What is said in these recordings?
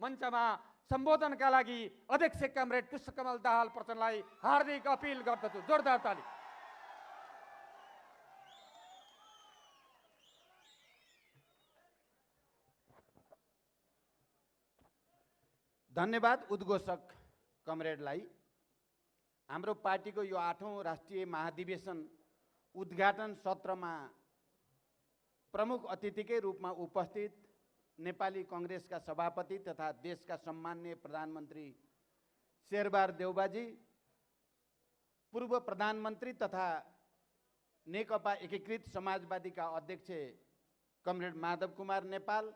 मञ्चमा सम्बोधनका लागि अध्यक्ष कमरेड पुष्पकमल दाहाल प्रचण्डलाई हार्दिक अपिल गर्दछु। जोरदार ताली। धन्यवाद उद्घोषक कमरेडलाई। हाम्रो पार्टीको यो 8औं राष्ट्रिय महाधिवेशन उद्घाटन सत्रमा प्रमुख अतिथिकै रूपमा उपस्थित नेपाली कांग्रेसका सभापति तथा देशका सम्माननीय प्रधानमन्त्री शेरबहादुर देउवाजी, पूर्व प्रधानमन्त्री तथा नेकपा एकीकृत समाजवादीका अध्यक्ष कमरेड माधव कुमार नेपाल,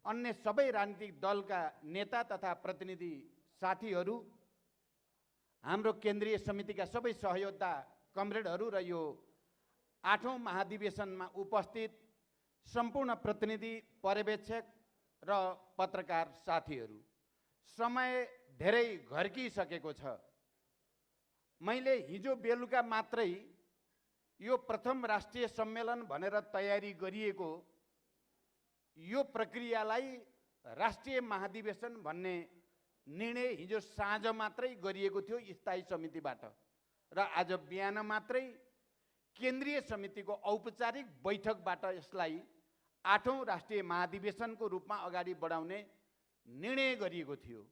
अन्य सबै राजनीतिक दलका नेता तथा प्रतिनिधि साथीहरू, हाम्रो केन्द्रीय समितिका सबै सहयोद्धा कमरेडहरू र यो 8औं महाधिवेशनमा उपस्थित सम्पूर्ण प्रतिनिधि, पर्यवेक्षक र पत्रकार साथीहरू, समय धेरै घर्किसकेको छ। मैले हिजो बेलुका मात्रै यो प्रथम राष्ट्रिय सम्मेलन भनेर तयारी गरिएको यो प्रक्रियालाई राष्ट्रिय महाधिवेशन भन्ने निर्णय हिजो साँझ मात्रै गरिएको थियो स्थायी समितिबाट र आज बिहान मात्रै केन्द्रीय समितिको औपचारिक बैठकबाट यसलाई 8औं राष्ट्रिय महाधिवेशनको रूपमा अगाडि बढाउने निर्णय गरिएको थियो।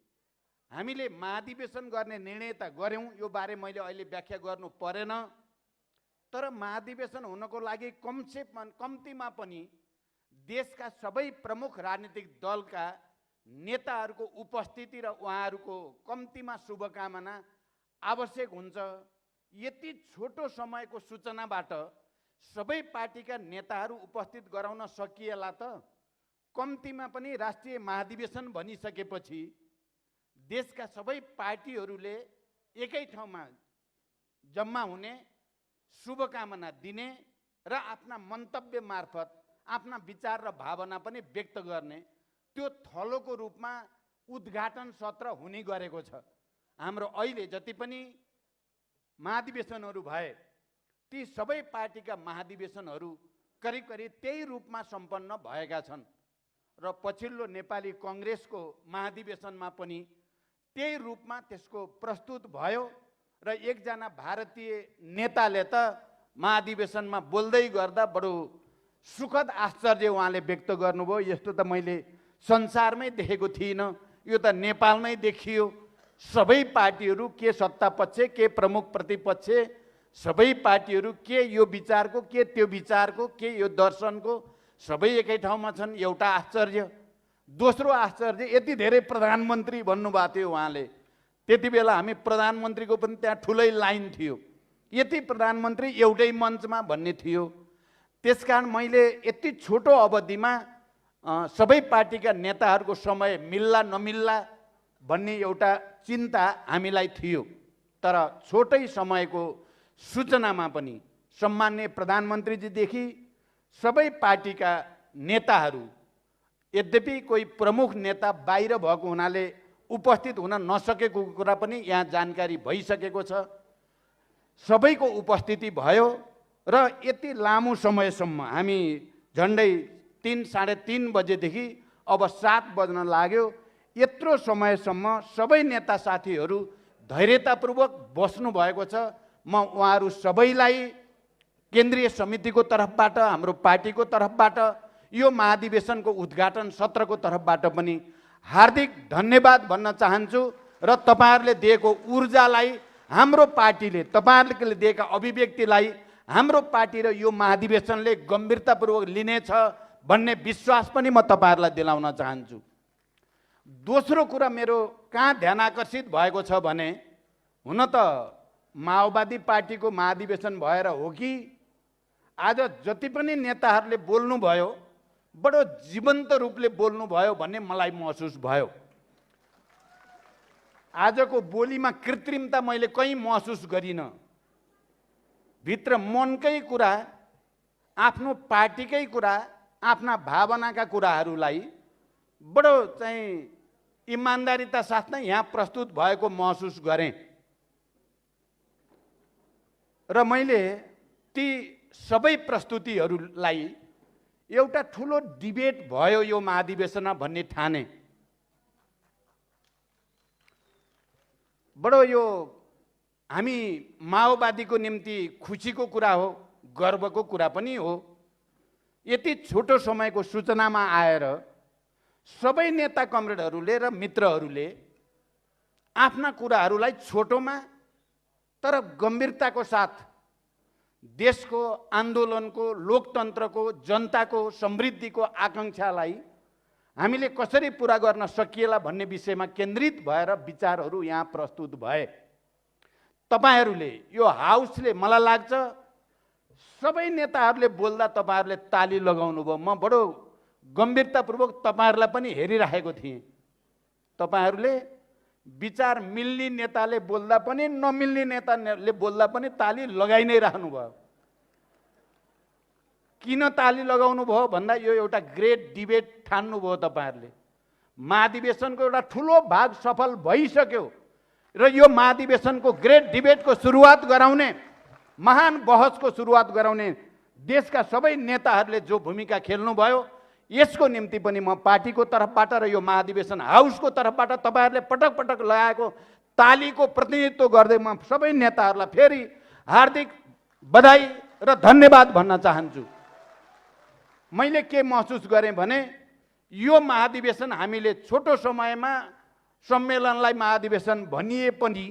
हामीले महाधिवेशन गर्ने निर्णय त गर्यौं, यो बारे मैले अहिले व्याख्या गर्नु परेन, तर महाधिवेशन हुनको लागि कम्तीमा पनि देशका सबै प्रमुख राजनीतिक दलका नेताहरूको उपस्थिति र उहाँहरूको कम्तीमा शुभकामना आवश्यक हुन्छ। यति छोटो समयको सूचनाबाट सबै पार्टीका नेताहरू उपस्थित गराउन सकिएला त? कम्तीमा पनि राष्ट्रिय महाधिवेशन भनिसकेपछि देशका सबै पार्टीहरूले एकै ठाउँमा जम्मा हुने, शुभकामना दिने र आफ्ना मन्तव्य मार्फत आफ्ना विचार र भावना पनि व्यक्त गर्ने त्यो थलोको रूपमा उद्घाटन सत्र हुने गरेको छ। हाम्रो अहिले जति पनि महाधिवेशनहरू भए ती सबै पार्टीका महाधिवेशनहरू करिब करिब त्यही रूपमा सम्पन्न भएका छन् र पछिल्लो नेपाली कांग्रेसको महाधिवेशनमा पनि त्यही रूपमा त्यसको प्रस्तुत भयो र एकजना भारतीय नेताले त महाधिवेशनमा बोल्दै गर्दा बडो सुखद आश्चर्य उहाँले व्यक्त गर्नुभयो। यस्तो त मैले संसारमै देखेको थिइनँ, यो त नेपालमै देखियो। सबै पार्टीहरू, के सत्ता पक्ष के प्रमुख प्रतिपक्ष, सबै पार्टीहरू के यो विचारको के त्यो विचारको के यो दर्शनको सबै एकै ठाउँमा छन्। एउटा आश्चर्य। दोस्रो आश्चर्य, यति धेरै प्रधानमन्त्री भन्नुभएको थियो उहाँले, त्यति बेला हामी प्रधानमन्त्रीको पनि त्यहाँ ठुलै लाइन थियो, यति प्रधानमन्त्री एउटै मञ्चमा भन्ने थियो। त्यसकारण मैले यति छोटो अवधिमा सबै पार्टीका नेताहरूको समय मिल्ला नमिल्ला भन्ने एउटा चिन्ता हामीलाई थियो, तर छोटै समयको सूचनामा पनि सम्माननीय प्रधानमन्त्रीजीदेखि सबै पार्टीका नेताहरू, यद्यपि कोही प्रमुख नेता बाहिर भएको हुनाले उपस्थित हुन नसकेको कुरा पनि यहाँ जानकारी भइसकेको छ, सबैको उपस्थिति भयो र यति लामो समयसम्म हामी झन्डै 3-3:30 बजेदेखि अब 7 बज्न लाग्यो, यत्रो समयसम्म सबै नेता साथीहरू धैर्यतापूर्वक बस्नु भएको छ। म उहाँहरू सबैलाई केन्द्रीय समितिको तर्फबाट, हाम्रो पार्टीको तर्फबाट, यो महाधिवेशनको उद्घाटन सत्रको तर्फबाट पनि हार्दिक धन्यवाद भन्न चाहन्छु र तपाईहरुले दिएको ऊर्जालाई, हाम्रो पार्टीले तपाईहरुले दिएका अभिव्यक्तिलाई हाम्रो पार्टी र यो महाधिवेशनले गम्भीरतापूर्वक लिनेछ भन्ने विश्वास पनि म तपाईहरुलाई दिलाउन चाहन्छु। दोस्रो कुरा मेरो कहाँ ध्यान आकर्षित भएको छ भने, हुन त माओवादी पार्टीको महाधिवेशन भएर हो कि आज जति पनि नेताहरूले बोल्नुभयो बडो जीवन्त रूपले बोल्नुभयो भन्ने मलाई महसुस भयो। आजको बोलीमा कृत्रिमता मैले कहीँ महसुस गरिन। भित्र मनकै कुरा, आफ्नो पार्टीकै कुरा, आफ्ना भावनाका कुराहरूलाई बडो चाहिँ इमानदारीता साथ नै यहाँ प्रस्तुत भएको महसुस गरेँ र मैले ती सबै प्रस्तुतिहरूलाई एउटा ठुलो डिबेट भयो यो महाधिवेशनमा भन्ने ठाने। बडो यो हामी माओवादीको निम्ति खुसीको कुरा हो, गर्वको कुरा पनि हो। यति छोटो समयको सूचनामा आएर सबै नेता कमरेडहरूले र मित्रहरूले आफ्ना कुराहरूलाई छोटोमा तर गम्भीरताको साथ देशको आन्दोलनको, लोकतन्त्रको, जनताको समृद्धिको आकांक्षालाई हामीले कसरी पुरा गर्न सकिएला भन्ने विषयमा केन्द्रित भएर विचारहरू यहाँ प्रस्तुत भए। तपाईहरूले यो हाउसले मलाई लाग्छ सबै नेताहरूले बोल्दा तपाईहरूले ताली लगाउनु भयो। म बडो गम्भीरतापूर्वक तपाईँहरूलाई पनि हेरिराखेको थिएँ। तपाईँहरूले विचार मिल्ने नेताले बोल्दा पनि नमिल्ने नेताले बोल्दा पनि ताली लगाइ नै राख्नु भयो। किन ताली लगाउनु भयो भन्दा यो एउटा ग्रेट डिबेट ठान्नुभयो तपाईँहरूले। महाधिवेशनको एउटा ठुलो भाग सफल भइसक्यो र यो महाधिवेशनको ग्रेट डिबेटको सुरुवात गराउने, महान बहसको सुरुवात गराउने देशका सबै नेताहरूले जो भूमिका खेल्नुभयो, यसको निम्ति पनि म पार्टीको तर्फबाट र यो महाधिवेशन हाउसको तर्फबाट तपाईँहरूले पटक पटक लगाएको तालीको प्रतिनिधित्व गर्दै म सबै नेताहरूलाई फेरि हार्दिक बधाई र धन्यवाद भन्न चाहन्छु। मैले के महसुस गरेँ भने यो महाधिवेशन हामीले छोटो समयमा सम्मेलनलाई महाधिवेशन भनिए पनि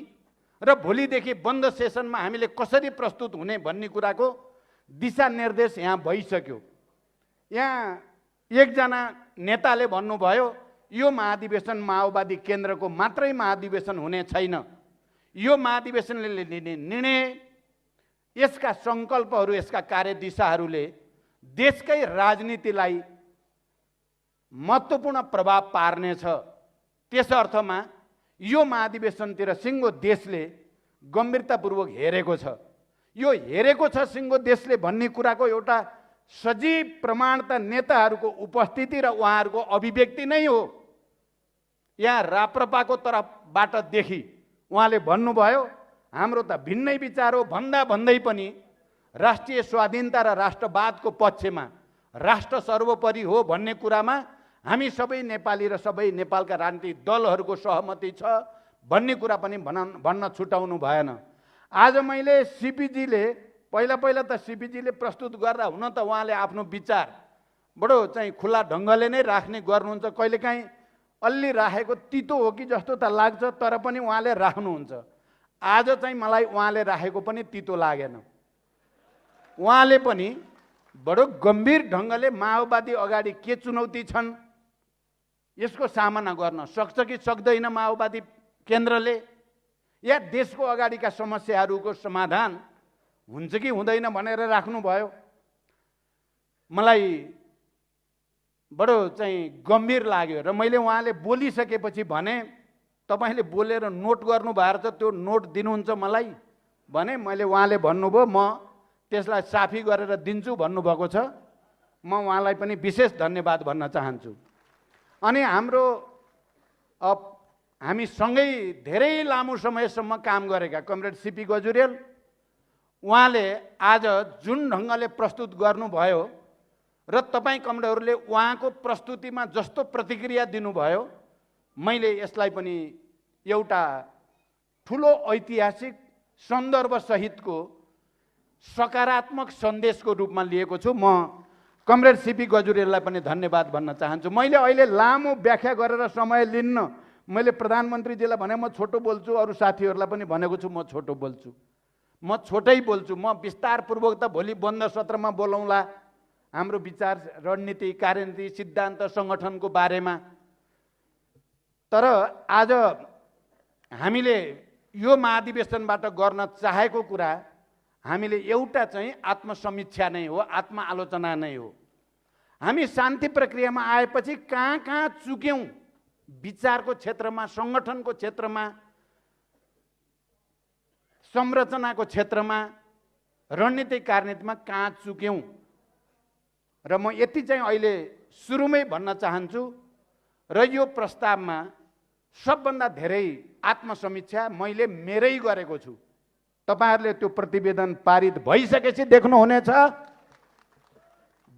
र भोलिदेखि बन्द सेसनमा हामीले कसरी प्रस्तुत हुने भन्ने कुराको दिशानिर्देश यहाँ भइसक्यो। यहाँ एकजना नेताले भन्नुभयो यो महाधिवेशन माओवादी केन्द्रको मात्रै महाधिवेशन हुने छैन। यो महाधिवेशनले लिने निर्णय, यसका सङ्कल्पहरू, यसका कार्यदिशाहरूले देशकै राजनीतिलाई महत्त्वपूर्ण प्रभाव पार्नेछ। त्यस अर्थमा यो महाधिवेशनतिर सिङ्गो देशले गम्भीरतापूर्वक हेरेको छ। यो हेरेको छ सिङ्गो देशले भन्ने कुराको एउटा सजीव प्रमाण त नेताहरूको उपस्थिति र उहाँहरूको अभिव्यक्ति नै हो। यहाँ राप्रपाको तर्फबाट देखि उहाँले भन्नुभयो हाम्रो त भिन्नै विचार हो भन्दा भन्दै पनि राष्ट्रिय स्वाधीनता र राष्ट्रवादको पक्षमा राष्ट्र सर्वोपरि हो भन्ने कुरामा हामी सबै नेपाली र सबै नेपालका राजनीतिक दलहरूको सहमति छ भन्ने कुरा पनि भन्न छुटाउनु भएन। आज मैले सिपिजीले पहिला त सिपिजीले प्रस्तुत गर्दा हुन त उहाँले आफ्नो विचार बडो चाहिँ खुला ढङ्गले नै राख्ने गर्नुहुन्छ। कहिलेकाहीँ अलि राखेको तितो हो कि जस्तो त लाग्छ, तर पनि उहाँले राख्नुहुन्छ। आज चाहिँ मलाई उहाँले राखेको पनि तितो लागेन। उहाँले पनि बडो गम्भीर ढङ्गले माओवादी अगाडि के चुनौती छन्, यसको सामना गर्न सक्छ कि सक्दैन माओवादी केन्द्रले, या देशको अगाडिका समस्याहरूको समाधान हुन्छ कि हुँदैन भनेर राख्नुभयो। मलाई बडो चाहिँ गम्भीर लाग्यो र मैले उहाँले बोलिसकेपछि भने तपाईँले बोलेर नोट गर्नु भएर त त्यो नोट दिनुहुन्छ मलाई भने मैले उहाँले भन्नुभयो म त्यसलाई साफी गरेर दिन्छु भन्नुभएको छ। म उहाँलाई पनि विशेष धन्यवाद भन्न चाहन्छु। अनि हामी सँगै धेरै लामो समयसम्म काम गरेका कमरेड सीपी गजुरेल, उहाँले आज जुन ढङ्गले प्रस्तुत गर्नुभयो र तपाईँ कमरेडहरूले उहाँको प्रस्तुतिमा जस्तो प्रतिक्रिया दिनुभयो, मैले यसलाई पनि एउटा ठुलो ऐतिहासिक सन्दर्भसहितको सकारात्मक सन्देशको रूपमा लिएको छु। म कमरेड सीपी गजुरेललाई पनि धन्यवाद भन्न चाहन्छु। मैले अहिले लामो व्याख्या गरेर समय लिन्न। मैले प्रधानमन्त्रीजीलाई भने म छोटो बोल्छु, अरू साथीहरूलाई पनि भनेको छु म छोटो बोल्छु, म छोटै बोल्छु। म विस्तारपूर्वक त भोलि बन्द सत्रमा बोलाउँला हाम्रो विचार, रणनीति, कार्यनीति, सिद्धान्त, सङ्गठनको बारेमा। तर आज हामीले यो महाधिवेशनबाट गर्न चाहेको कुरा हामीले एउटा चाहिँ आत्मसमीक्षा नै हो, आत्मआलोचना नै हो। हामी शान्ति प्रक्रियामा आएपछि कहाँ कहाँ चुक्यौँ, विचारको क्षेत्रमा, सङ्गठनको क्षेत्रमा, संरचनाको क्षेत्रमा, रणनीतिक कार्यनीतिमा कहाँ चुक्यौँ। र म यति चाहिँ अहिले सुरुमै भन्न चाहन्छु र यो प्रस्तावमा सबभन्दा धेरै आत्मसमीक्षा मैले मेरै गरेको छु। तपाईहरुले त्यो प्रतिवेदन पारित भइसकेपछि देख्नुहुनेछ।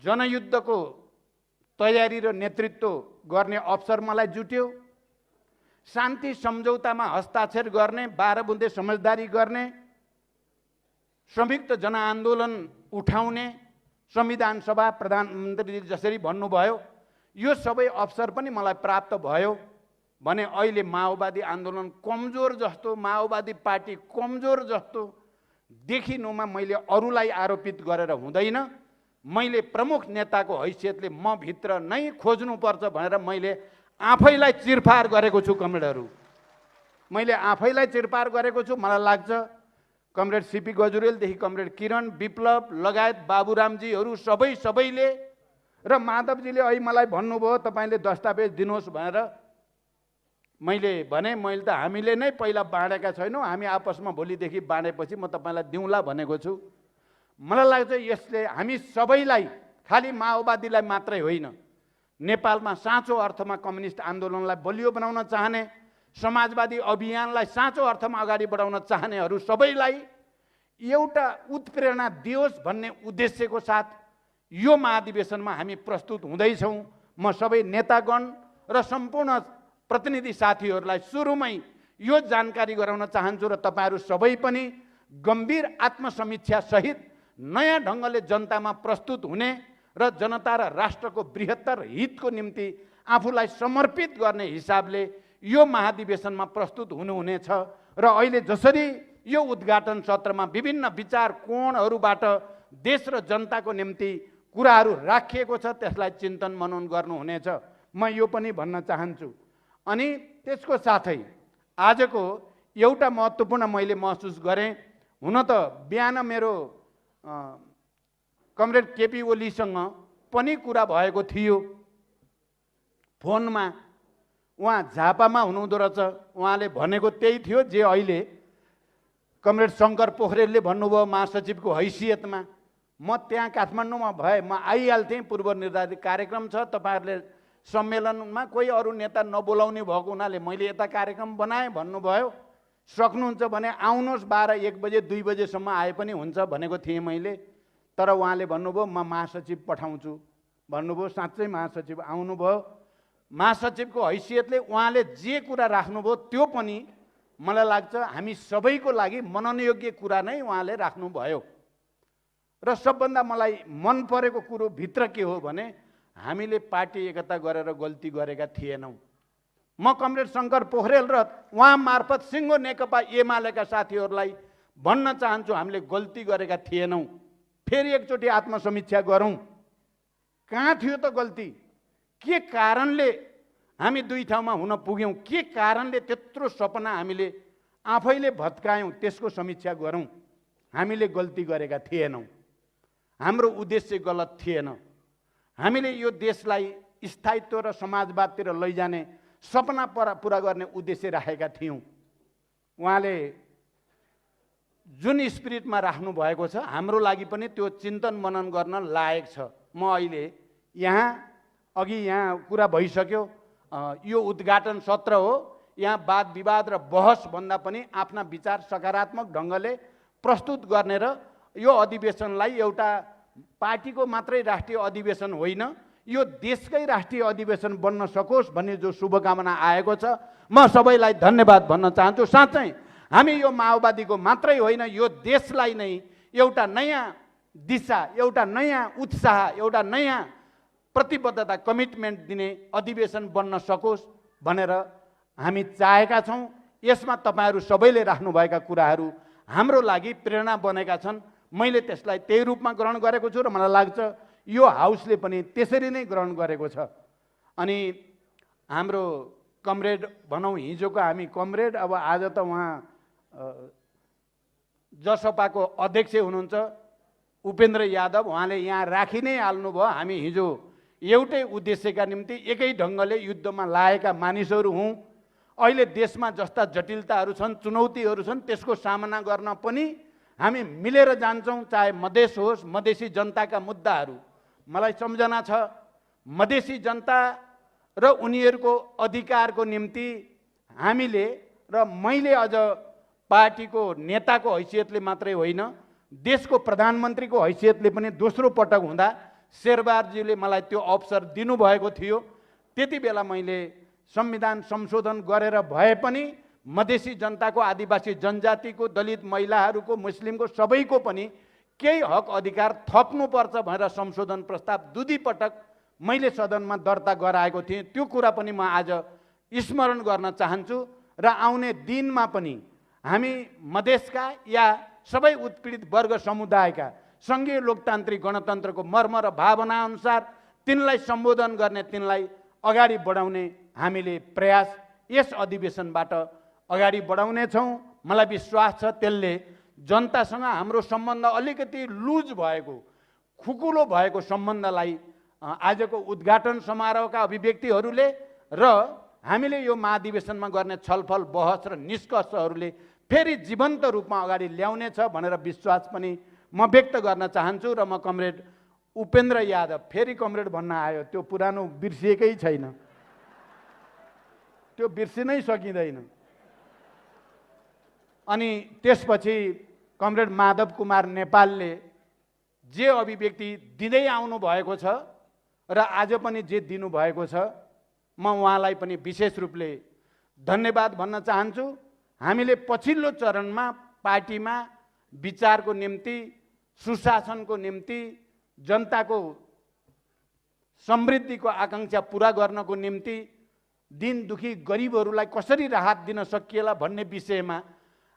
जनयुद्धको तयारी र नेतृत्व गर्ने अवसर मलाई जुट्यो। शान्ति सम्झौतामा हस्ताक्षर गर्ने, 12 बुँदे समझदारी गर्ने, संयुक्त जनआन्दोलन उठाउने, संविधान सभा प्रधानमन्त्रीले जसरी भन्नुभयो यो सबै अवसर पनि मलाई प्राप्त भयो भने अहिले माओवादी आन्दोलन कमजोर जस्तो, माओवादी पार्टी कमजोर जस्तो देखिनुमा मैले अरूलाई आरोपित गरेर हुँदैन। मैले प्रमुख नेताको हैसियतले म भित्र नै खोज्नुपर्छ भनेर मैले आफैलाई चिरफार गरेको छु। कमरेडहरू, मैले आफैलाई चिरफार गरेको छु। मलाई लाग्छ कमरेड सीपी गजुरेलदेखि कमरेड किरण, विप्लव लगायत बाबुरामजीहरू सबैले र माधवजीले अहिले मलाई भन्नुभयो तपाईँले दस्तावेज दिनुहोस् भनेर। मैले भने मैले त हामीले नै पहिला बाँडेका छैनौँ, हामी आपसमा भोलिदेखि बाँडेपछि म तपाईँलाई दिउँला भनेको छु। मलाई लाग्छ यसले हामी सबैलाई, खालि माओवादीलाई मात्रै होइन, नेपालमा साँचो अर्थमा कम्युनिस्ट आन्दोलनलाई बलियो बनाउन चाहने, समाजवादी अभियानलाई साँचो अर्थमा अगाडि बढाउन चाहनेहरू सबैलाई एउटा उत्प्रेरणा दियोस् भन्ने उद्देश्यको साथ यो महाधिवेशनमा हामी प्रस्तुत हुँदैछौँ। म सबै नेतागण र सम्पूर्ण प्रतिनिधि साथीहरूलाई सुरुमै यो जानकारी गराउन चाहन्छु र तपाईँहरू सबै पनि गम्भीर आत्मसमीक्षा सहित नयाँ ढङ्गले जनतामा प्रस्तुत हुने र जनता र राष्ट्रको बृहत्तर हितको निम्ति आफूलाई समर्पित गर्ने हिसाबले यो महाधिवेशनमा प्रस्तुत हुनुहुनेछ। र अहिले जसरी यो उद्घाटन सत्रमा विभिन्न विचार कोणहरूबाट देश र जनताको निम्ति कुराहरू राखिएको छ त्यसलाई चिन्तन मनन गर्नुहुनेछ, म यो पनि भन्न चाहन्छु। अनि त्यसको साथै आजको एउटा महत्त्वपूर्ण मैले महसुस गरेँ। हुन त बिहान मेरो कमरेड केपी ओलीसँग पनि कुरा भएको थियो फोनमा। उहाँ झापामा हुनुहुँदो रहेछ, उहाँले भनेको त्यही थियो जे अहिले कमरेड शङ्कर पोखरेलले भन्नुभयो महासचिवको हैसियतमा। म त्यहाँ काठमाडौँमा भए म आइहाल्थेँ, पूर्व निर्धारित कार्यक्रम छ, तपाईँहरूले सम्मेलनमा कोही अरू नेता नबोलाउने भएको हुनाले मैले यता कार्यक्रम बनाएँ भन्नुभयो। सक्नुहुन्छ भने आउनुहोस्, 12-1 बजे 2 बजेसम्म आए पनि हुन्छ भनेको थिएँ मैले। तर उहाँले भन्नुभयो म महासचिव पठाउँछु भन्नुभयो। साँच्चै महासचिव आउनुभयो। महासचिवको हैसियतले उहाँले जे कुरा राख्नुभयो त्यो पनि मलाई लाग्छ हामी सबैको लागि मननयोग्य कुरा नै उहाँले राख्नुभयो। र सबभन्दा मलाई मन परेको कुरो भित्र के हो भने हामीले पार्टी एकता गरेर गल्ती गरेका थिएनौँ। म कमरेड शङ्कर पोखरेल र उहाँ मार्फत सिङ्गो नेकपा एमालेका साथीहरूलाई भन्न चाहन्छु हामीले गल्ती गरेका थिएनौँ। फेरि एकचोटि आत्मसमीक्षा गरौँ, कहाँ थियो त गल्ती, के कारणले हामी दुई ठाउँमा हुन पुग्यौँ, के कारणले त्यत्रो सपना हामीले आफैले भत्कायौँ, त्यसको समीक्षा गरौँ। हामीले गल्ती गरेका थिएनौँ, हाम्रो उद्देश्य गलत थिएन। हामीले यो देशलाई स्थायित्व र समाजवादतिर लैजाने सपना पुरा गर्ने उद्देश्य राखेका थियौँ। उहाँले जुन स्पिरिटमा राख्नु भएको छ हाम्रो लागि पनि त्यो चिन्तन मनन गर्न लायक छ। म अहिले यहाँ कुरा भइसक्यो, यो उद्घाटन सत्र हो, यहाँ वाद विवाद र बहस भन्दा पनि आफ्ना विचार सकारात्मक ढङ्गले प्रस्तुत गर्ने र यो अधिवेशनलाई एउटा पार्टीको मात्रै राष्ट्रिय अधिवेशन होइन, यो देशकै राष्ट्रिय अधिवेशन बन्न सकोस् भन्ने जो शुभकामना आएको छ, म सबैलाई धन्यवाद भन्न चाहन्छु। साँच्चै हामी यो माओवादीको मात्रै होइन, यो देशलाई नै एउटा नयाँ दिशा, एउटा नयाँ उत्साह, एउटा नयाँ प्रतिबद्धता, कमिटमेन्ट दिने अधिवेशन बन्न सकोस् भनेर हामी चाहेका छौँ। यसमा तपाईँहरू सबैले राख्नुभएका कुराहरू हाम्रो लागि प्रेरणा बनेका छन्। मैले त्यसलाई त्यही रूपमा ग्रहण गरेको छु र मलाई लाग्छ यो हाउसले पनि त्यसरी नै ग्रहण गरेको छ। अनि हाम्रो कमरेड भनौँ, हिजोको हामी कमरेड, अब आज त उहाँ जसपाको अध्यक्ष हुनुहुन्छ उपेन्द्र यादव, उहाँले यहाँ राखि नै हाल्नुभयो। हामी हिजो एउटै उद्देश्यका निम्ति एकै ढङ्गले युद्धमा लागेका मानिसहरू हौँ। अहिले देशमा जस्ता जटिलताहरू छन्, चुनौतीहरू छन्, त्यसको सामना गर्न पनि हामी मिलेर जान्छौँ। चाहे मधेस होस्, मधेसी जनताका मुद्दाहरू मलाई सम्झना छ, मधेसी जनता र उनीहरूको अधिकारको निम्ति हामीले र मैले अझ पार्टीको नेताको हैसियतले मात्रै होइन, देशको प्रधानमन्त्रीको हैसियतले पनि दोस्रो पटक हुँदा शेरबहादुरजीले मलाई त्यो अवसर दिनुभएको थियो। त्यति बेला मैले संविधान संशोधन गरेर भए पनि मधेसी जनताको, आदिवासी जनजातिको, दलित महिलाहरूको, मुस्लिमको सबैको पनि केही हक अधिकार थप्नुपर्छ भनेर संशोधन प्रस्ताव दुई पटक मैले सदनमा दर्ता गराएको थिएँ। त्यो कुरा पनि म आज स्मरण गर्न चाहन्छु र आउने दिनमा पनि हामी मधेसका या सबै उत्पीडित वर्ग समुदायका सङ्घीय लोकतान्त्रिक गणतन्त्रको मर्म र भावना अनुसार तिनलाई सम्बोधन गर्ने, तिनलाई अगाडि बढाउने हामीले प्रयास यस अधिवेशनबाट अगाडि बढाउनेछौँ। मलाई विश्वास छ त्यसले जनतासँग हाम्रो सम्बन्ध अलिकति लुज भएको, खुकुलो भएको सम्बन्धलाई आजको उद्घाटन समारोहका अभिव्यक्तिहरूले र हामीले यो महाधिवेशनमा गर्ने छलफल, बहस र निष्कर्षहरूले फेरि जीवन्त रूपमा अगाडि ल्याउनेछ भनेर विश्वास पनि म व्यक्त गर्न चाहन्छु। र म कमरेड उपेन्द्र यादव, फेरि कमरेड भन्न आयो, त्यो पुरानो बिर्सिएकै छैन, त्यो बिर्सिनै सकिँदैन। अनि त्यसपछि कमरेड माधव कुमार नेपालले जे अभिव्यक्ति दिँदै आउनु भएको छ र आज पनि जे दिनुभएको छ, म उहाँलाई पनि विशेष रूपले धन्यवाद भन्न चाहन्छु। हामीले पछिल्लो चरणमा पार्टीमा विचारको निम्ति, सुशासनको निम्ति, जनताको समृद्धिको आकाङ्क्षा पुरा गर्नको निम्ति, दिन दुखी गरिबहरूलाई कसरी राहत दिन सकिएला भन्ने विषयमा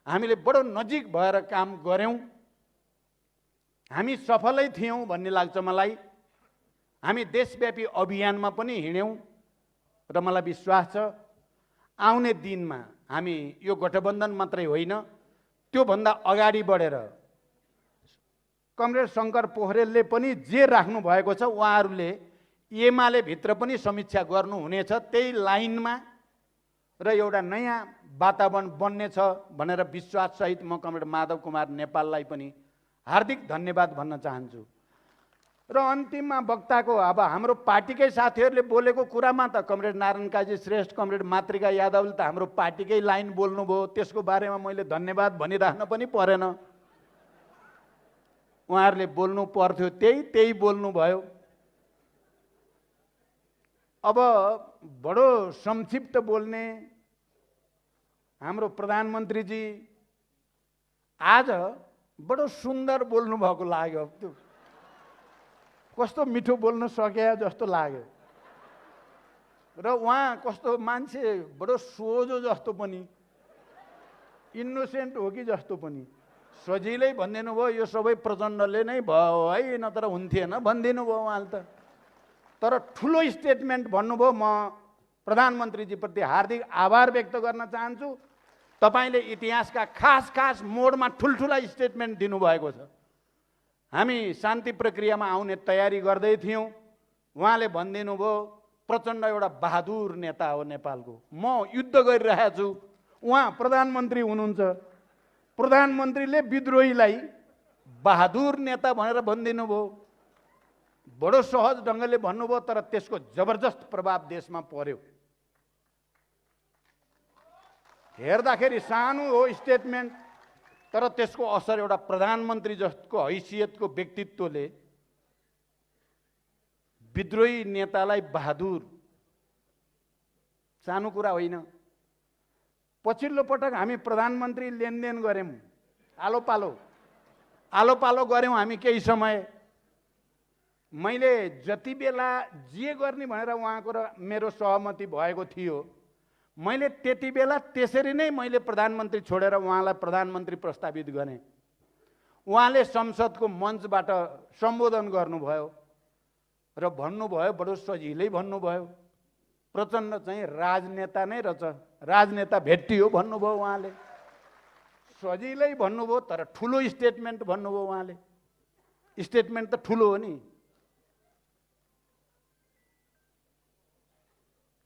हामीले बडो नजिक भएर काम गऱ्यौँ। हामी सफलै थियौँ भन्ने लाग्छ मलाई। हामी देशव्यापी अभियानमा पनि हिँड्यौँ र मलाई विश्वास छ आउने दिनमा हामी यो गठबन्धन मात्रै होइन, त्योभन्दा अगाडि बढेर कमरेड शङ्कर पोखरेलले पनि जे राख्नु भएको छ उहाँहरूले एमाले भित्र पनि समीक्षा गर्नुहुनेछ, त्यही लाइनमा र एउटा नयाँ वातावरण बन्नेछ भनेर विश्वाससहित म कमरेड माधव कुमार नेपाललाई पनि हार्दिक धन्यवाद भन्न चाहन्छु। र अन्तिममा वक्ताको, अब हाम्रो पार्टीकै साथीहरूले बोलेको कुरामा त कमरेड नारायण काजी श्रेष्ठ, कमरेड मातृका यादवले त हाम्रो पार्टीकै लाइन बोल्नुभयो, त्यसको बारेमा मैले धन्यवाद भनिराख्न पनि परेन। उहाँहरूले बोल्नु पर्थ्यो त्यही बोल्नुभयो। अब बडो संक्षिप्त बोल्ने हाम्रो प्रधानमन्त्रीजी आज बडो सुन्दर बोल्नु भएको लाग्यो। त्यो कस्तो मिठो बोल्न सके जस्तो लाग्यो र उहाँ कस्तो मान्छे बडो सोझो जस्तो पनि, इनोसेन्ट हो कि जस्तो पनि। सजिलै भनिदिनु भयो, यो सबै प्रचण्डले नै भयो है, नत्र हुन्थेन भनिदिनु भयो उहाँले त। तर ठुलो स्टेटमेन्ट भन्नुभयो। म प्रधानमन्त्रीजीप्रति हार्दिक आभार व्यक्त गर्न चाहन्छु। तपाईँले इतिहासका खास खास मोडमा ठुल्ठुला स्टेटमेन्ट दिनुभएको छ। हामी शान्ति प्रक्रियामा आउने तयारी गर्दै थियौँ, उहाँले भनिदिनु भयो प्रचण्ड एउटा बहादुर नेता हो नेपालको, म युद्ध गरिरहेको छु, उहाँ प्रधानमन्त्री हुनुहुन्छ, प्रधानमन्त्रीले विद्रोहीलाई बहादुर नेता भनेर भनिदिनु भयो। बडो सहज ढङ्गले भन्नुभयो, तर त्यसको जबरजस्त प्रभाव देशमा पर्यो। हेर्दाखेरि सानो हो स्टेटमेन्ट, तर त्यसको असर एउटा प्रधानमन्त्री जस्तो हैसियतको व्यक्तित्वले विद्रोही नेतालाई बहादुर, सानो कुरा होइन। पछिल्लो पटक हामी प्रधानमन्त्री लेनदेन गऱ्यौँ, आलो पालो गऱ्यौँ हामी केही समय। मैले जति बेला जे गर्ने भनेर उहाँको र मेरो सहमति भएको थियो, मैले त्यति बेला त्यसरी नै मैले प्रधानमन्त्री छोडेर उहाँलाई प्रधानमन्त्री प्रस्तावित गरेँ। उहाँले संसदको मञ्चबाट सम्बोधन गर्नुभयो र भन्नुभयो, बडो सजिलै भन्नुभयो, प्रचण्ड चाहिँ राजनेता नै रहेछ, राजनेता भेटियो भन्नुभयो उहाँले। सजिलै भन्नुभयो, तर ठुलो स्टेटमेन्ट भन्नुभयो उहाँले। स्टेटमेन्ट त ठुलो हो नि,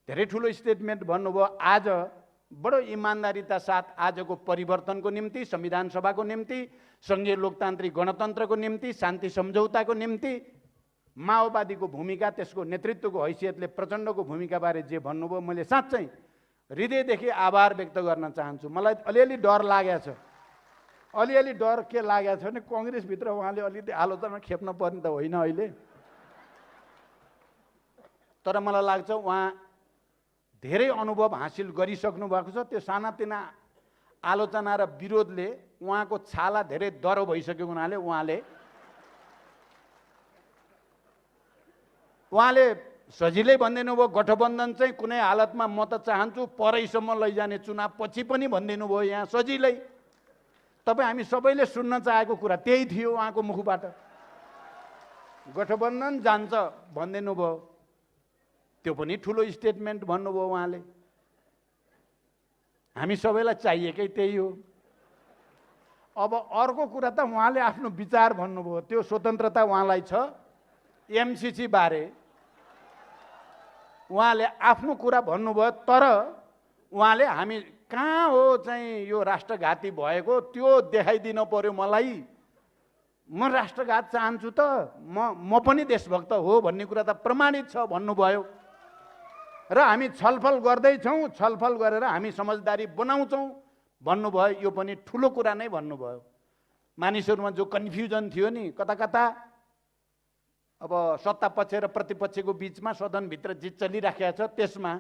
धेरै ठुलो स्टेटमेन्ट भन्नुभयो। आज बडो इमान्दारिता साथ आजको परिवर्तनको निम्ति, संविधान सभाको निम्ति, सङ्घीय लोकतान्त्रिक गणतन्त्रको निम्ति, शान्ति सम्झौताको निम्ति माओवादीको भूमिका, त्यसको नेतृत्वको हैसियतले प्रचण्डको भूमिकाबारे जे भन्नुभयो, मैले साँच्चै हृदयदेखि आभार व्यक्त गर्न चाहन्छु। मलाई अलिअलि डर लागेको छ। अलिअलि डर के लागेको छ भने कङ्ग्रेसभित्र उहाँले अलिअलि आलोचना खेप्न पर्ने त होइन अहिले, तर मलाई लाग्छ उहाँ धेरै अनुभव हासिल गरिसक्नु भएको छ। त्यो सानातिना आलोचना र विरोधले उहाँको छाला धेरै दह्रो भइसकेको हुनाले उहाँले सजिलै भनिदिनु भयो गठबन्धन चाहिँ कुनै हालतमा म त चाहन्छु परैसम्म लैजाने चुनाव पछि पनि भनिदिनु भयो यहाँ सजिलै। तपाईँ हामी सबैले सुन्न चाहेको कुरा त्यही थियो उहाँको मुखबाट। गठबन्धन जान्छ भनिदिनु भयो, त्यो पनि ठुलो स्टेटमेन्ट भन्नुभयो उहाँले। हामी सबैलाई चाहिएकै त्यही हो। अब अर्को कुरा त उहाँले आफ्नो विचार भन्नुभयो, त्यो स्वतन्त्रता उहाँलाई छ। एमसिसी बारे उहाँले आफ्नो कुरा भन्नुभयो, तर उहाँले हामी कहाँ हो चाहिँ यो राष्ट्रघाती भएको त्यो देखाइदिनु पर्यो मलाई। म राष्ट्रघात चाहन्छु त म पनि देशभक्त हो भन्ने कुरा त प्रमाणित छ भन्नुभयो। र हामी छलफल गर्दैछौँ, छलफल गरेर हामी समझदारी बनाउँछौँ भन्नुभयो। यो पनि ठुलो कुरा नै भन्नुभयो। मानिसहरूमा जो कन्फ्युजन थियो नि, कता कता अब सत्ता पक्ष र प्रतिपक्षको बिचमा सदनभित्र जे चलिराखेको छ त्यसमा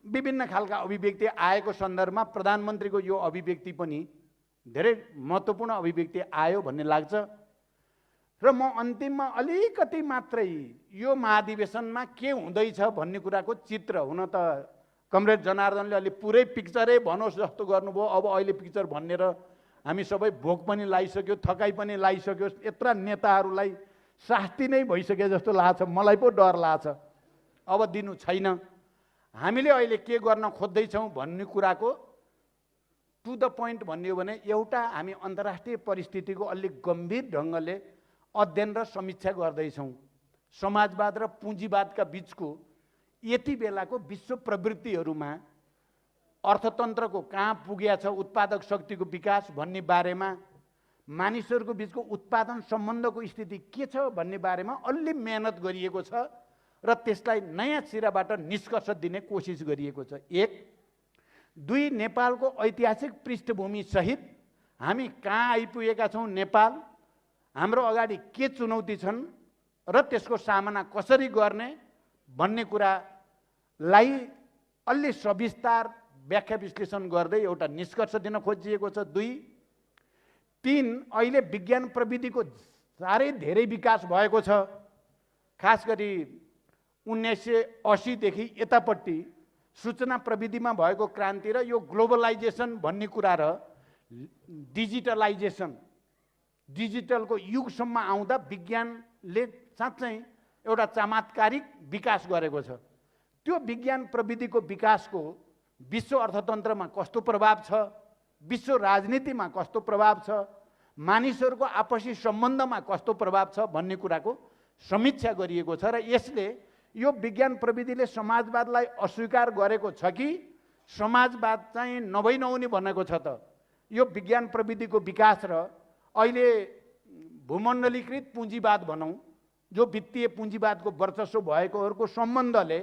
विभिन्न खालका अभिव्यक्ति आएको सन्दर्भमा प्रधानमन्त्रीको यो अभिव्यक्ति पनि धेरै महत्त्वपूर्ण अभिव्यक्ति आयो भन्ने लाग्छ। र म अन्तिममा अलिकति मात्रै यो महाधिवेशनमा के हुँदैछ भन्ने कुराको चित्र, हुन त कमरेड जनार्दनले अलि पुरै पिक्चरै भनोस् जस्तो गर्नुभयो। अब अहिले पिक्चर भनेर हामी सबै भोक पनि लागिसक्यो, थकाइ पनि लागिसक्यो। यत्र नेताहरूलाई शास्ति नै भइसके जस्तो लाग्छ, मलाई पो डर लाग्छ। अब दिनु छैन। हामीले अहिले के गर्न खोज्दैछौँ भन्ने कुराको टु द पोइन्ट भन्ने हो भने एउटा हामी अन्तर्राष्ट्रिय परिस्थितिको अलिक गम्भीर ढङ्गले अध्ययन र समीक्षा गर्दैछौँ। समाजवाद र पुँजीवादका बिचको यति बेलाको विश्व प्रवृत्तिहरूमा अर्थतन्त्रको कहाँ पुगेको छ, उत्पादक शक्तिको विकास भन्ने बारेमा, मानिसहरूको बिचको उत्पादन सम्बन्धको स्थिति के छ भन्ने बारेमा अलि मेहनत गरिएको छ र त्यसलाई नयाँ सिराबाट निष्कर्ष दिने कोसिस गरिएको छ। एक, दुई, नेपालको ऐतिहासिक पृष्ठभूमि सहित हामी कहाँ आइपुगेका छौँ, नेपाल हाम्रो अगाडि के चुनौती छन् र त्यसको सामना कसरी गर्ने भन्ने कुरालाई अलि सविस्तार व्याख्या विश्लेषण गर्दै एउटा निष्कर्ष दिन खोजिएको छ। दुई, तीन, अहिले विज्ञान प्रविधिको साह्रै धेरै विकास भएको छ। खास गरी 1980 देखि यतापट्टि सूचना प्रविधिमा भएको क्रान्ति र यो ग्लोबलाइजेसन भन्ने कुरा र डिजिटलको युगसम्म आउँदा विज्ञानले साँच्चै एउटा चमत्कारिक विकास गरेको छ। त्यो विज्ञान प्रविधिको विकासको विश्व अर्थतन्त्रमा कस्तो प्रभाव छ, विश्व राजनीतिमा कस्तो प्रभाव छ, मानिसहरूको आपसी सम्बन्धमा कस्तो प्रभाव छ भन्ने कुराको समीक्षा गरिएको छ। र यसले यो विज्ञान प्रविधिले समाजवादलाई अस्वीकार गरेको छ कि समाजवाद चाहिँ नभई भनेको छ त। यो विज्ञान प्रविधिको विकास र अहिले भूमण्डलीकृत पुँजीवाद भनौँ, जो वित्तीय पुँजीवादको वर्चस्व भएकोहरूको सम्बन्धले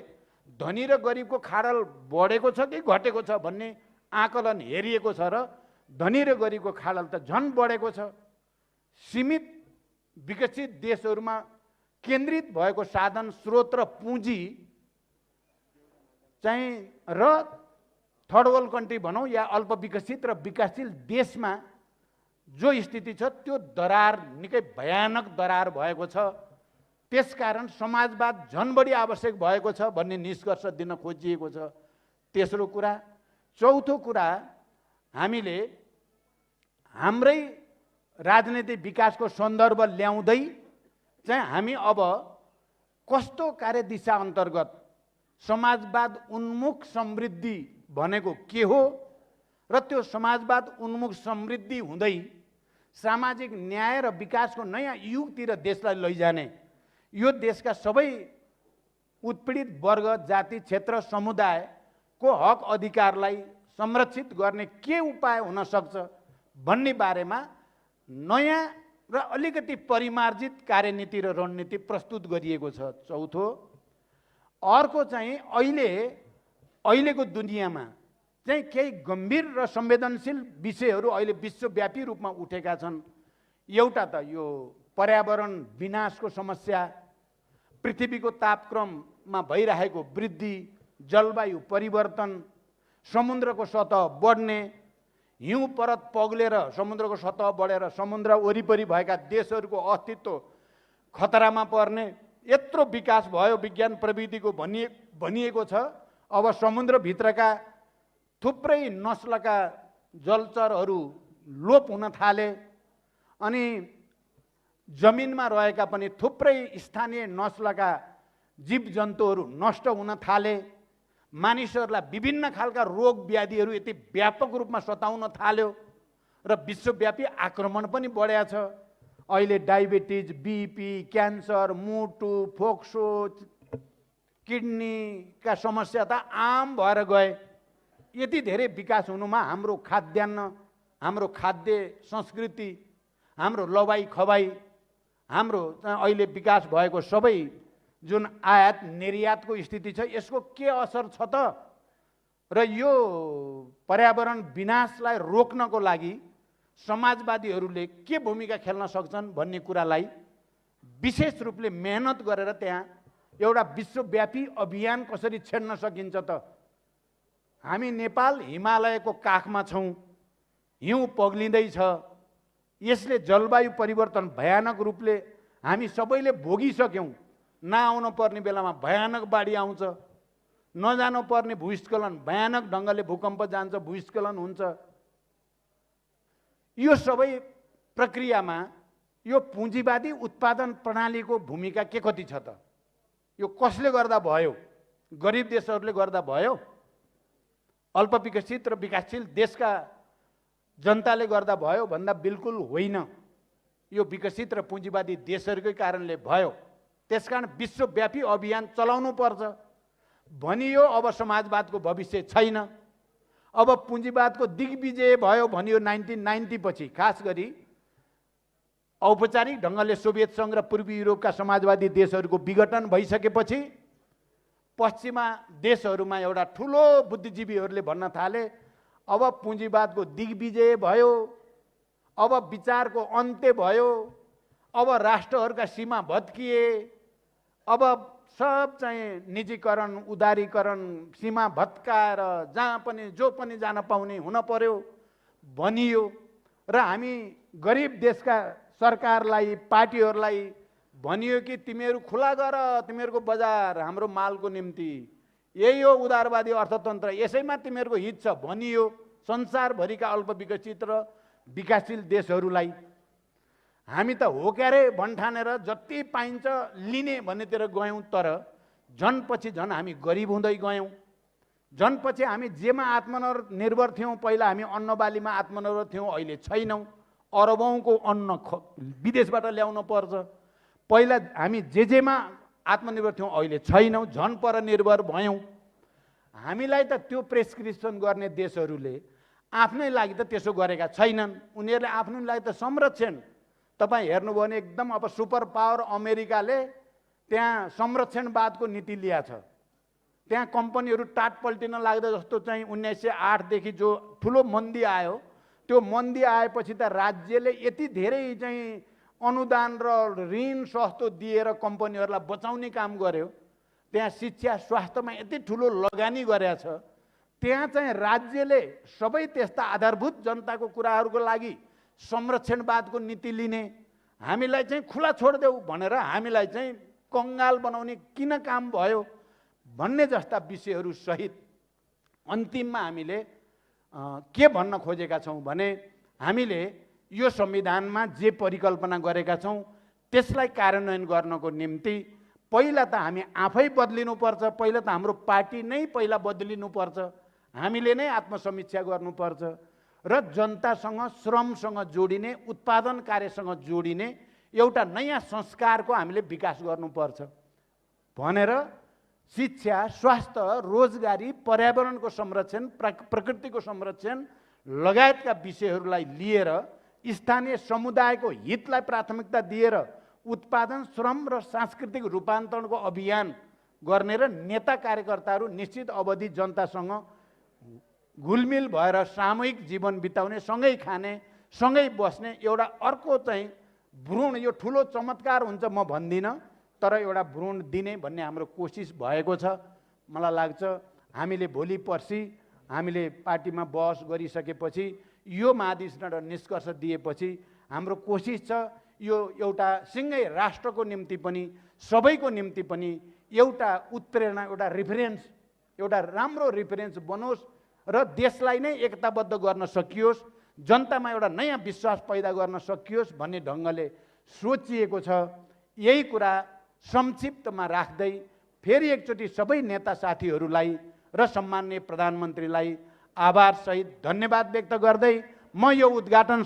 धनी र गरिबको खाडल बढेको छ कि घटेको छ भन्ने आकलन हेरिएको छ र धनी र गरिबको खाडल त झन् बढेको छ। सीमित विकसित देशहरूमा केन्द्रित भएको साधन स्रोत र पुँजी चाहिँ र थर्ड वर्ल्ड कन्ट्री भनौँ या अल्प विकसित र विकासशील देशमा जो स्थिति छ त्यो दरार निकै भयानक दरार भएको छ। त्यसकारण समाजवाद झन् बढी आवश्यक भएको छ भन्ने निष्कर्ष दिन खोजिएको छ। तेस्रो कुरा। चौथो कुरा, हामीले हाम्रै राजनीतिक विकासको सन्दर्भ ल्याउँदै चाहिँ हामी अब कस्तो कार्यदिशा अन्तर्गत समाजवाद उन्मुख समृद्धि भनेको के हो र त्यो समाजवाद उन्मुख समृद्धि हुँदै सामाजिक न्याय र विकासको नयाँ युगतिर देशलाई लैजाने, यो देशका सबै उत्पीडित वर्ग, जाति, क्षेत्र, समुदायको हक अधिकारलाई संरक्षित गर्ने के उपाय हुन सक्छ भन्ने बारेमा नयाँ र अलिकति परिमार्जित कार्यनीति र रणनीति प्रस्तुत गरिएको छ। चौथो। अर्को चाहिँ अहिलेको दुनियाँमा चाहिँ केही गम्भीर र संवेदनशील विषयहरू अहिले विश्वव्यापी रूपमा उठेका छन्। एउटा त यो पर्यावरण विनाशको समस्या, पृथ्वीको तापक्रममा भइरहेको वृद्धि, जलवायु परिवर्तन, समुद्रको सतह बढ्ने, हिउँ परत पग्लेर समुद्रको सतह बढेर समुद्र वरिपरि भएका देशहरूको अस्तित्व खतरामा पर्ने, यत्रो विकास भयो विज्ञान प्रविधिको भनिएको छ। अब समुद्रभित्रका थुप्रै नस्लका जलचरहरू लोप हुन थाले अनि जमिनमा रहेका पनि थुप्रै स्थानीय नस्लका जीवजन्तुहरू नष्ट हुन थाले। मानिसहरूलाई विभिन्न खालका रोग व्याधिहरू यति व्यापक रूपमा सताउन थाल्यो र विश्वव्यापी आक्रमण पनि बढेको छ। अहिले डायबिटिज, बीपी, क्यान्सर, मुटु, फोक्सो, किडनीका समस्या त आम भएर गए। यति धेरै विकास हुनुमा हाम्रो खाद्यान्न, हाम्रो खाद्य संस्कृति, हाम्रो लवाई खवाई, हाम्रो अहिले विकास भएको सबै जुन आयात निर्यातको स्थिति छ यसको के असर छ त? र यो पर्यावरण विनाशलाई रोक्नको लागि समाजवादीहरूले के भूमिका खेल्न सक्छन् भन्ने कुरालाई विशेष रूपले मेहनत गरेर त्यहाँ एउटा विश्वव्यापी अभियान कसरी छेड्न सकिन्छ त? हामी नेपाल हिमालयको काखमा छौँ, हिउँ पग्लिँदैछ, यसले जलवायु परिवर्तन भयानक रूपले हामी सबैले भोगिसक्यौँ। नआउनु पर्ने बेलामा भयानक बाढी आउँछ, नजानु पर्ने भूस्खलन, भयानक ढङ्गले भूकम्प जान्छ, भूस्खलन हुन्छ। यो सबै प्रक्रियामा यो पुँजीवादी उत्पादन प्रणालीको भूमिका के कति छ त? यो कसले गर्दा भयो? गरिब देशहरूले गर्दा भयो? अल्पविकसित र विकासशील देशका जनताले गर्दा भयो भन्दा बिल्कुल होइन। यो विकसित र पुँजीवादी देशहरूकै कारणले भयो। त्यसकारण विश्वव्यापी अभियान चलाउनु पर्छ भनियो। अब समाजवादको भविष्य छैन। अब पुँजीवादको दिग्विजय भयो भनियो 1990 पछि, खास गरी औपचारिक ढङ्गले सोभियत सङ्घ र पूर्वी युरोपका समाजवादी देशहरूको विघटन भइसकेपछि पश्चिमा देशहरूमा एउटा ठुलो बुद्धिजीवीहरूले भन्न थाले अब पुँजीवादको दिग्विजय भयो, अब विचारको अन्त्य भयो, अब राष्ट्रहरूका सीमा भत्किए, अब सब चाहिँ निजीकरण, उदारीकरण, सीमा भत्काएर जहाँ पनि जो पनि जान पाउने हुन पर्यो भनियो। र हामी गरिब देशका सरकारलाई, पार्टीहरूलाई भनियो कि तिमीहरू खुला गर तिमीहरूको बजार हाम्रो मालको निम्ति, यही हो उदारवादी अर्थतन्त्र, यसैमा तिमीहरूको हित छ भनियो संसारभरिका अल्पविकसित र विकासशील देशहरूलाई। हामी त हो क्यारे भन्ठानेर जति पाइन्छ लिने भन्नेतिर गयौँ, तर झन् पछि झन् हामी गरिब हुँदै गयौँ। झन् पछि हामी जेमा आत्मनिर्भर थियौँ, पहिला हामी अन्नबालीमा आत्मनिर्भर थियौँ, अहिले छैनौँ। अरबौँको अन्न विदेशबाट ल्याउनु पर्छ। पहिला हामी जेमा आत्मनिर्भर थियौँ, अहिले छैनौँ, झन् परनिर्भर भयौँ। हामीलाई त त्यो प्रेस्क्रिप्सन गर्ने देशहरूले आफ्नै लागि त त्यसो गरेका छैनन्। उनीहरूले आफ्नो लागि त संरक्षण, तपाईँ हेर्नुभयो भने एकदम अब सुपर पावर अमेरिकाले त्यहाँ संरक्षणवादको नीति ल्याएको छ। त्यहाँ कम्पनीहरू टाट पल्टिन लाग्दा जस्तो चाहिँ 1908 जो ठुलो मन्दी आयो, त्यो मन्दी आएपछि त राज्यले यति धेरै चाहिँ अनुदान र ऋण सस्तो दिएर कम्पनीहरूलाई बचाउने काम गर्यो। त्यहाँ शिक्षा स्वास्थ्यमा यति ठुलो लगानी गरेको छ। त्यहाँ चाहिँ राज्यले सबै त्यस्ता आधारभूत जनताको कुराहरूको लागि संरक्षणवादको नीति लिने, हामीलाई चाहिँ खुला छोडिदेऊ भनेर हामीलाई चाहिँ कङ्गाल बनाउने किन काम भयो भन्ने जस्ता विषयहरू सहित अन्तिममा हामीले के भन्न खोजेका छौँ भने हामीले यो संविधानमा जे परिकल्पना गरेका छौँ त्यसलाई कार्यान्वयन गर्नको निम्ति पहिला त हामी आफै बदलिनुपर्छ। पहिला त हाम्रो पार्टी नै पहिला बदलिनुपर्छ। हामीले नै आत्मसमीक्षा गर्नुपर्छ र जनतासँग, श्रमसँग जोडिने, उत्पादन कार्यसँग जोडिने एउटा नयाँ संस्कारको हामीले विकास गर्नुपर्छ भनेर शिक्षा, स्वास्थ्य, रोजगारी, पर्यावरणको संरक्षण, प्रकृतिको संरक्षण लगायतका विषयहरूलाई लिएर स्थानीय समुदायको हितलाई प्राथमिकता दिएर उत्पादन, श्रम र सांस्कृतिक रूपान्तरणको अभियान गर्ने र नेता कार्यकर्ताहरू निश्चित अवधि जनतासँग घुलमिल भएर सामूहिक जीवन बिताउने, सँगै खाने, सँगै बस्ने एउटा अर्को चाहिँ भ्रूण, यो ठुलो चमत्कार हुन्छ म भन्दिनँ, तर एउटा भ्रूण दिने भन्ने हाम्रो कोसिस भएको छ। मलाई लाग्छ हामीले भोलि पर्सि हामीले पार्टीमा बहस गरिसकेपछि यो महाधिवेशनबाट निष्कर्ष दिएपछि हाम्रो कोसिस छ यो एउटा सिँगै राष्ट्रको निम्ति पनि सबैको निम्ति पनि एउटा उत्प्रेरणा एउटा रिफरेन्स एउटा राम्रो रिफरेन्स बनोस् र देशलाई नै एकताबद्ध गर्न सकियोस्, जनतामा एउटा नयाँ विश्वास पैदा गर्न सकियोस् भन्ने ढङ्गले सोचिएको छ। यही कुरा संक्षिप्तमा राख्दै फेरि एकचोटि सबै नेता साथीहरूलाई र सम्माननीय प्रधानमन्त्रीलाई आभारसहित धन्यवाद व्यक्त गर्दै म यो उद्घाटन